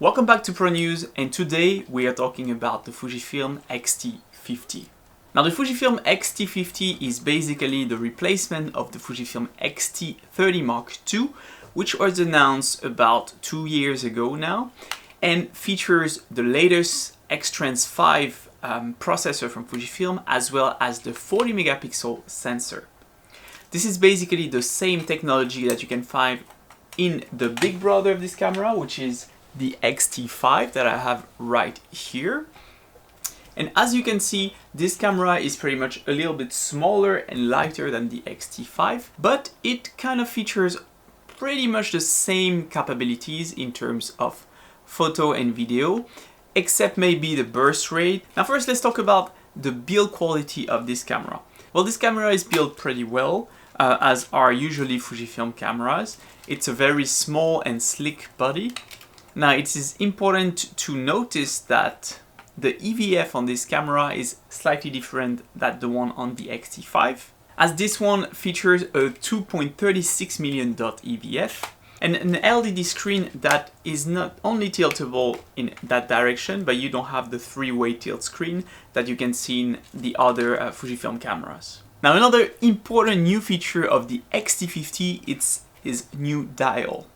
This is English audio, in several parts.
Welcome back to PRONEWS, and today we are talking about the Fujifilm X-T50. Now the Fujifilm X-T50 is basically the replacement of the Fujifilm X-T30 Mark II, which was announced about 2 years ago now, and features the latest X-Trans 5 processor from Fujifilm, as well as the 40 megapixel sensor. This is basically the same technology that you can find in the big brother of this camera, which is the X-T5 that I have right here. And as you can see, this camera is pretty much a little bit smaller and lighter than the X-T5, but it kind of features pretty much the same capabilities in terms of photo and video, except maybe the burst rate. Now first, let's talk about the build quality of this camera. Well, this camera is built pretty well, as are usually Fujifilm cameras. It's a very small and sleek body. Now it is important to notice that the EVF on this camera is slightly different than the one on the X-T5, as this one features a 2.36 million dot EVF and an LCD screen that is not only tiltable in that direction, but you don't have the three-way tilt screen that you can see in the other Fujifilm cameras. Now another important new feature of the X-T50 is new dial.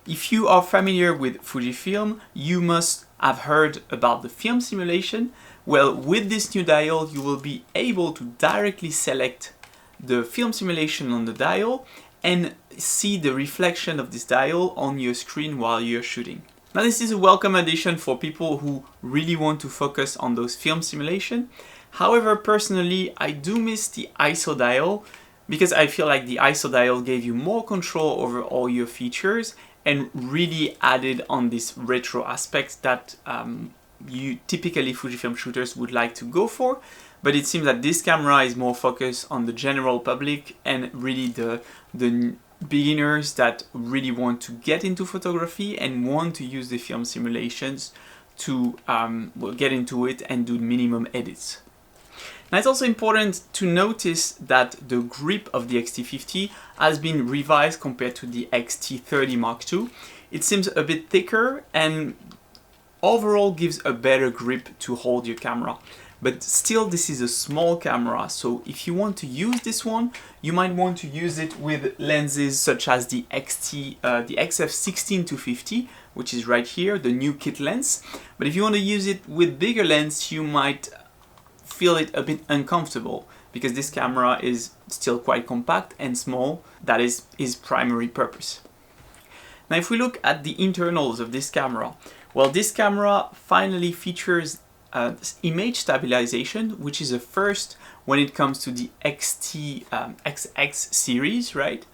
If you are familiar with Fujifilm, you must have heard about the film simulation. Well, with this new dial, you will be able to directly select the film simulation on the dial and see the reflection of this dial on your screen while you're shooting. Now, this is a welcome addition for people who really want to focus on those film simulation. However, personally, I do miss the ISO dial because I feel like the ISO dial gave you more control over all your features and really added on this retro aspect that you typically Fujifilm shooters would like to go for. But it seems that this camera is more focused on the general public and really the beginners that really want to get into photography and want to use the film simulations to get into it and do minimum edits. Now it's also important to notice that the grip of the X-T50 has been revised compared to the X-T30 Mark II. It seems a bit thicker and overall gives a better grip to hold your camera. But still, this is a small camera, so if you want to use this one, you might want to use it with lenses such as the XF16-50, which is right here, the new kit lens. But if you want to use it with bigger lens, you might feel it a bit uncomfortable because this camera is still quite compact and small. That is its primary purpose. Now if we look at the internals of this camera, well, this camera finally features image stabilization, which is a first when it comes to the XX series, right?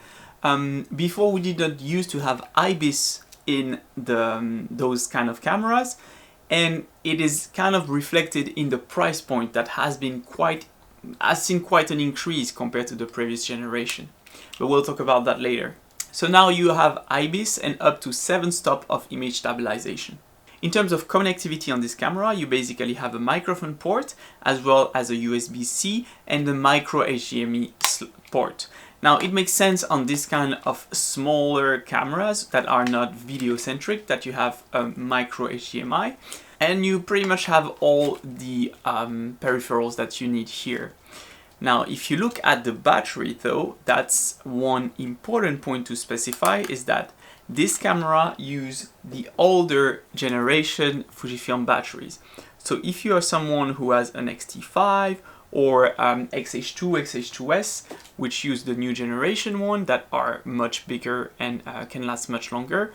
Before we did not used to have IBIS in those kind of cameras, and it is kind of reflected in the price point that has seen quite an increase compared to the previous generation. But we'll talk about that later. So now you have IBIS and up to 7 stops of image stabilization. In terms of connectivity on this camera, you basically have a microphone port as well as a USB-C and a micro HDMI port. Now it makes sense on this kind of smaller cameras that are not video centric that you have a micro HDMI, and you pretty much have all the peripherals that you need here. Now if you look at the battery though, that's one important point to specify, is that this camera uses the older generation Fujifilm batteries. So if you are someone who has an X-T5 or XH2, XH2S, which use the new generation one that are much bigger and can last much longer,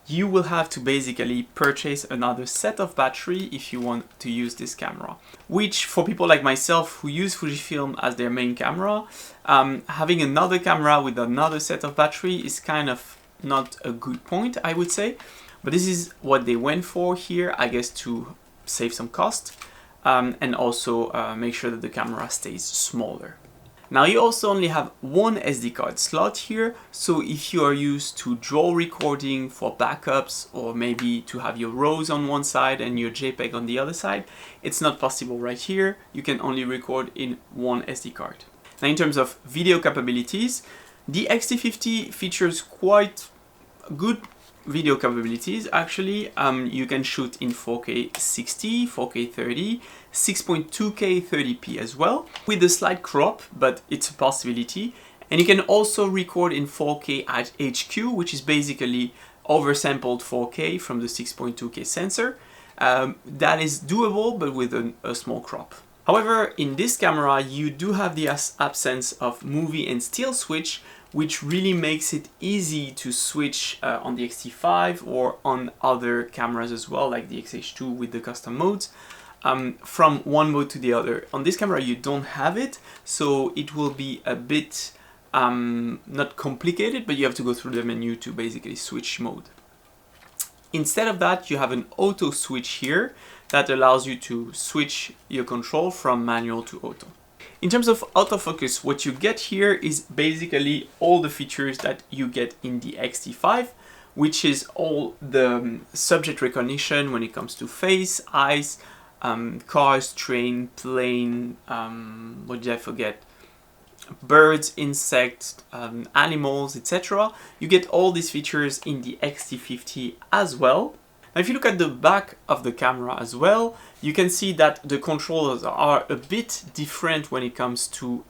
you will have to basically purchase another set of battery if you want to use this camera. Which for people like myself who use Fujifilm as their main camera, having another camera with another set of battery is kind of not a good point, I would say. But this is what they went for here, I guess, to save some cost. And also make sure that the camera stays smaller. Now you also only have one SD card slot here, so if you are used to draw recording for backups or maybe to have your RAWs on one side and your JPEG on the other side, it's not possible right here. You can only record in one SD card. Now in terms of video capabilities, the X-T50 features quite good video capabilities actually. You can shoot in 4K 60, 4K 30, 6.2K 30p as well, with a slight crop, but it's a possibility. And you can also record in 4K at HQ, which is basically oversampled 4K from the 6.2K sensor. That is doable, but with a small crop. However, in this camera, you do have the absence of movie and still switch, which really makes it easy to switch on the X-T5 or on other cameras as well, like the X-H2 with the custom modes, from one mode to the other. On this camera, you don't have it, so it will be a bit not complicated, but you have to go through the menu to basically switch mode. Instead of that, you have an auto switch here that allows you to switch your control from manual to auto. In terms of autofocus, what you get here is basically all the features that you get in the X-T5, which is all the subject recognition when it comes to face, eyes, cars, train, plane, what did I forget? Birds, insects, animals, etc. You get all these features in the X-T50 as well. Now, if you look at the back of the camera as well, you can see that the controllers are a bit different when it comes to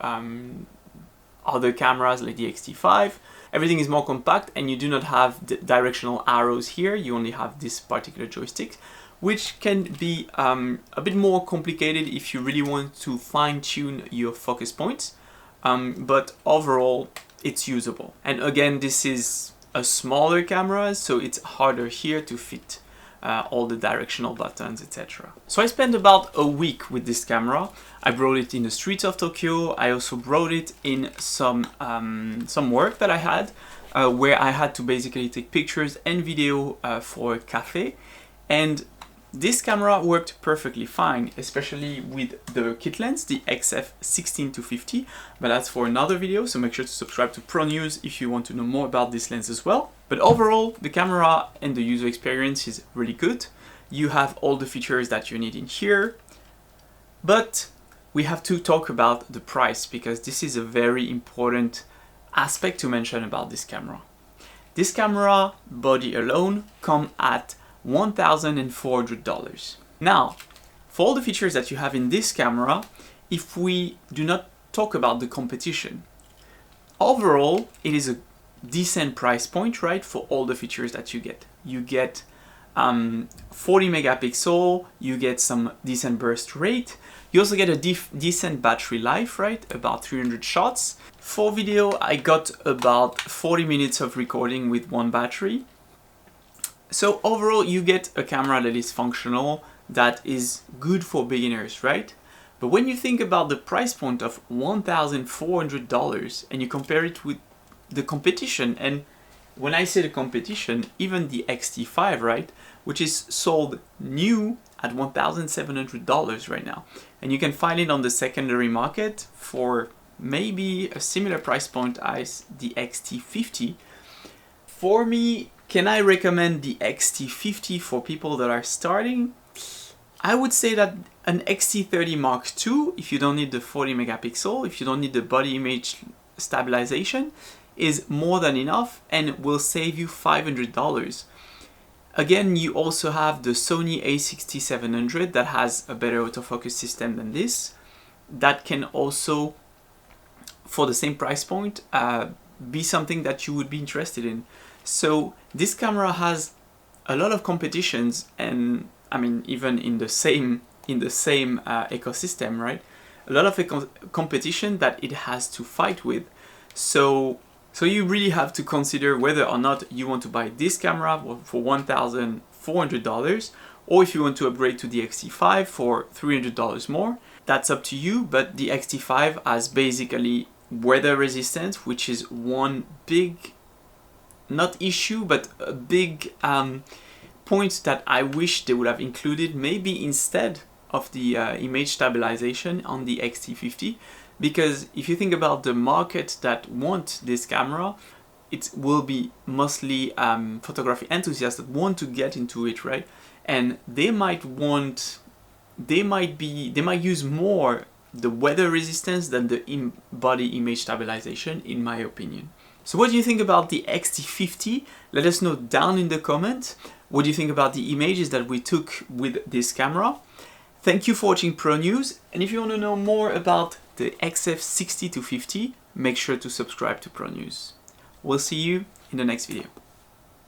other cameras like the X-T5. Everything is more compact and you do not have the directional arrows here. You only have this particular joystick, which can be a bit more complicated if you really want to fine-tune your focus points. But overall, it's usable. And again, this is a smaller camera, so it's harder here to fit all the directional buttons, etc. So I spent about a week with this camera. I brought it in the streets of Tokyo. I also brought it in some work that I had, where I had to basically take pictures and video for a cafe. And this camera worked perfectly fine, especially with the kit lens, the XF16250, but that's for another video, so make sure to subscribe to PRONEWS if you want to know more about this lens as well. But overall, the camera and the user experience is really good. You have all the features that you need in here, but we have to talk about the price, because this is a very important aspect to mention about this camera. This camera, body alone, comes at $1,400. Now, for all the features that you have in this camera, if we do not talk about the competition, overall, it is a decent price point, right, for all the features that you get. You get 40 megapixel, you get some decent burst rate, you also get a decent battery life, right, about 300 shots. For video, I got about 40 minutes of recording with one battery. So overall, you get a camera that is functional, that is good for beginners, right? But when you think about the price point of $1,400 and you compare it with the competition, and when I say the competition, even the X-T5, right, which is sold new at $1,700 right now, and you can find it on the secondary market for maybe a similar price point as the X-T50. For me, can I recommend the X-T50 for people that are starting? I would say that an X-T30 Mark II, if you don't need the 40 megapixel, if you don't need the body image stabilization, is more than enough and will save you $500. Again, you also have the Sony A6700 that has a better autofocus system than this. That can also, for the same price point, be something that you would be interested in. So this camera has a lot of competitions, and I mean even in the same ecosystem, right? A lot of competition that it has to fight with. So you really have to consider whether or not you want to buy this camera for $1,400, or if you want to upgrade to the X-T5 for $300 more. That's up to you, but the X-T5 has basically weather resistance, which is one big, not issue, but a big point that I wish they would have included, maybe instead of the image stabilization on the X-T50. Because if you think about the market that want this camera, it will be mostly photography enthusiasts that want to get into it, right? And they might use more the weather resistance than the body image stabilization, in my opinion. So what do you think about the X-T50? Let us know down in the comments. What do you think about the images that we took with this camera? Thank you for watching PRONEWS, and if you want to know more about the XF60 to 50, make sure to subscribe to PRONEWS. We'll see you in the next video.